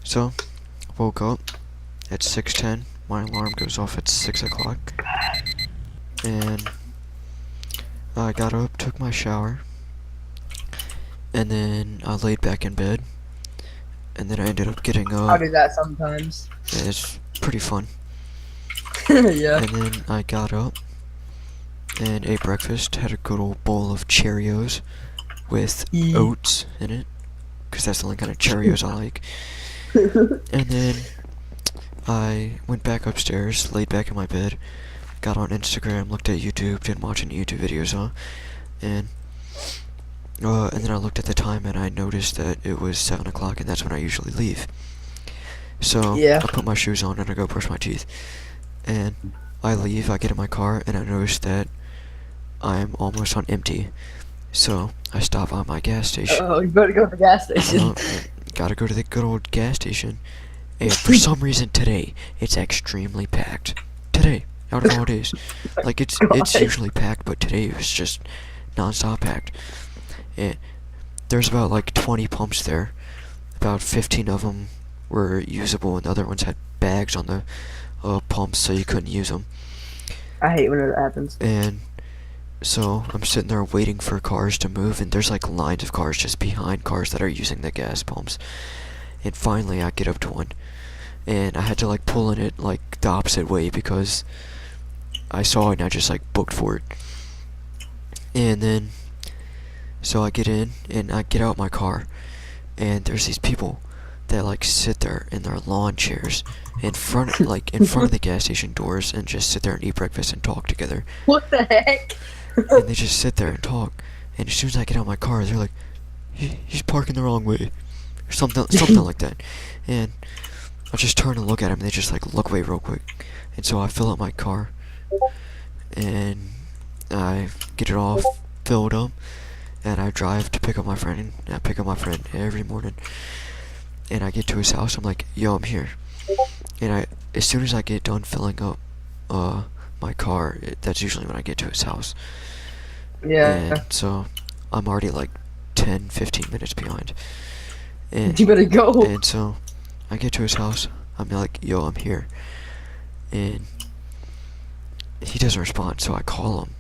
So, woke up at 6:10. My alarm goes off at 6 o'clock. And I got up, took my shower, and then I laid back in bed. And then I ended up getting I up. do that sometimes. Yeah, it's pretty fun. Yeah. And then I got up and ate breakfast, had a good old bowl of Cheerios with oats in it, because that's the only kind of Cheerios I like. And then I went back upstairs, laid back in my bed, got on Instagram, looked at YouTube, didn't watch any YouTube videos, and then I looked at the time and I noticed that it was 7 o'clock, and that's when I usually leave. So Yeah. I put my shoes on and I go brush my teeth. And I leave, I get in my car, and I notice that I'm almost on empty. So I stop by my gas station. Oh, you better go to the gas station. Gotta go to the good old gas station. And for some reason today, it's extremely packed. Today, out of all days. Like, it's usually packed, but today it was just non-stop packed. And there's about like 20 pumps there. About 15 of them were usable, and the other ones had bags on the pumps, so you couldn't use them. I hate when that happens. And so I'm sitting there waiting for cars to move, and there's like lines of cars just behind cars that are using the gas pumps. And finally I get up to one, and I had to like pull in it like the opposite way because I saw it and I just like booked for it. And then so I get in and I get out my car, and there's these people that like sit there in their lawn chairs in front of the gas station doors and just sit there and eat breakfast and talk together. What the heck? And they just sit there and talk. And as soon as I get out of my car, they're like, he's parking the wrong way, or something like that. And I just turn and look at them, and they just like look away real quick. And so I fill up my car, and I get it all filled up, and I drive to pick up my friend. And I pick up my friend every morning. And I get to his house, I'm like, yo, I'm here. And as soon as I get done filling up my car, that's usually when I get to his house. Yeah. And so I'm already like 10-15 minutes behind. And You better go. And so I get to his house, I'm like, yo, I'm here. And he doesn't respond, so I call him.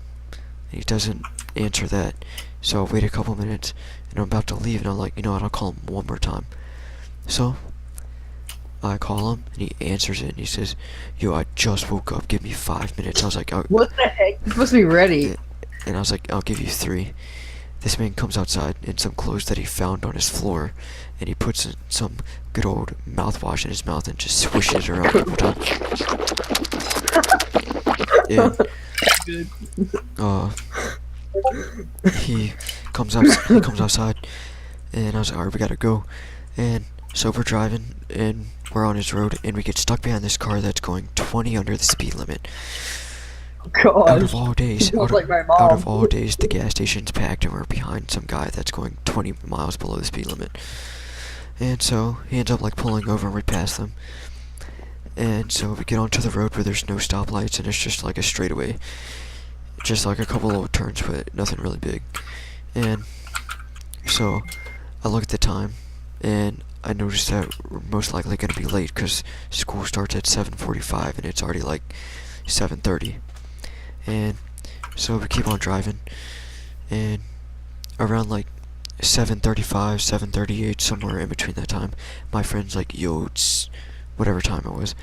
And he doesn't answer that. So I wait a couple minutes, and I'm about to leave, and I'm like, you know what, I'll call him one more time. So I call him, and he answers it, and he says, yo, I just woke up, give me 5 minutes. I was like, What the heck? You're supposed to be ready. and I was like, I'll give you 3. This man comes outside in some clothes that he found on his floor, and he puts some good old mouthwash in his mouth and just swishes it around a couple times. And he comes outside, and I was like, alright, we gotta go. And so we're driving, and we're on his road, and we get stuck behind this car that's going 20 under the speed limit. God. Out of all days, Like my mom. out of all days, the gas station's packed, and we're behind some guy that's going 20 miles below the speed limit. And so he ends up like pulling over, and we pass them. And so we get onto the road where there's no stoplights, and it's just like a straightaway, just like a couple little turns, but nothing really big. And so I look at the time, and I noticed that we're most likely going to be late because school starts at 7:45 and it's already like 7:30. And so we keep on driving, and around like 7:35, 7:38, somewhere in between that time, my friend's like, yo, it's whatever time it was.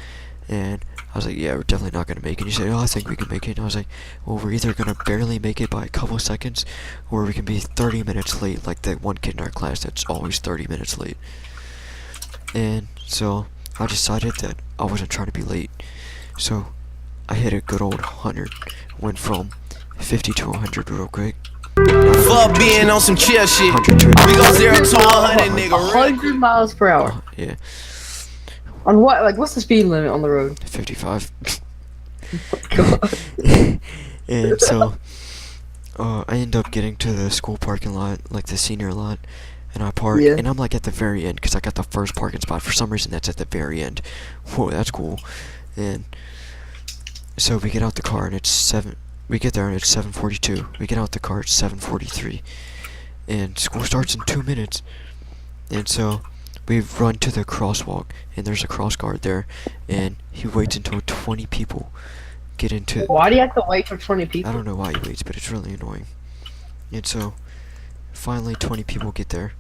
And I was like, yeah, we're definitely not going to make it. And he said, oh, I think we can make it. And I was like, well, we're either going to barely make it by a couple seconds, or we can be 30 minutes late, like that one kid in our class that's always 30 minutes late. And so I decided that I wasn't trying to be late. So I hit a good old 100. Went from 50 to 100 real quick. Fuck being on some chill shit. 100 to We go 0 to 100, nigga. 100 miles per hour. yeah, On what? Like, what's the speed limit on the road? 55. God. And so I end up getting to the school parking lot, like the senior lot, and I park, Yeah. and I'm like at the very end because I got the first parking spot. For some reason, that's at the very end. Whoa, that's cool. And so we get out the car, and it's 7. We get there, and it's 7:42. We get out the car, it's 7:43. and school starts in 2 minutes. And so we run to the crosswalk, and there's a cross guard there, and he waits until 20 people get into. Why do you have to wait for 20 people? I don't know why he waits, but it's really annoying. And so finally 20 people get there,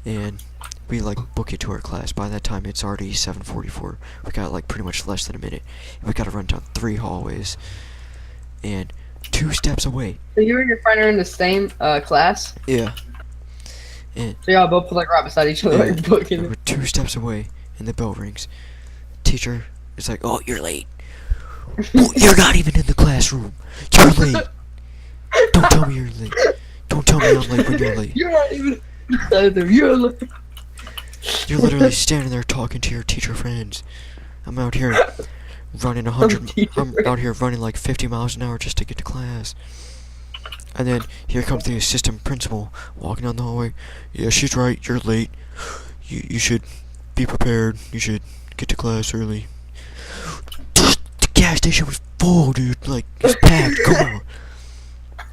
and we like book it to our class. By that time it's already 7:44. We got like pretty much less than a minute. We gotta run down 3 hallways, and 2 steps away. So you and your friend are in the same class? Yeah. And So y'all both like right beside each other, yeah, like booking we're it. 2 steps away, and the bell rings. Teacher is like, "Oh, you're late. Oh, you're not even in the classroom. You're late. Don't tell me you're late. Don't tell me I'm late when you're late. You're not even inside there. You're like... You're literally standing there talking to your teacher friends. I'm out here running 100. I'm out here running like 50 miles an hour just to get to class." And then here comes the assistant principal walking down the hallway. "Yeah, she's right. You're late. You should be prepared. You should get to class early." The gas station was full, dude. Like, it's packed. Come on.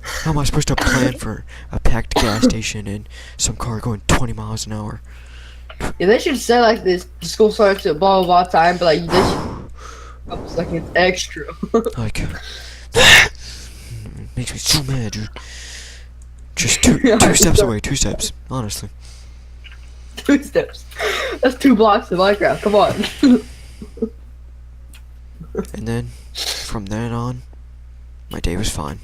How am I supposed to plan for a packed gas station and some car going 20 miles an hour? Yeah, they should say like this. The school starts at blah blah blah time, but like they should. It's like it's extra. Like, it makes me so mad, dude. Just two steps away, 2 steps, honestly. 2 steps. That's 2 blocks in Minecraft. Come on. And then, from then on, my day was fine.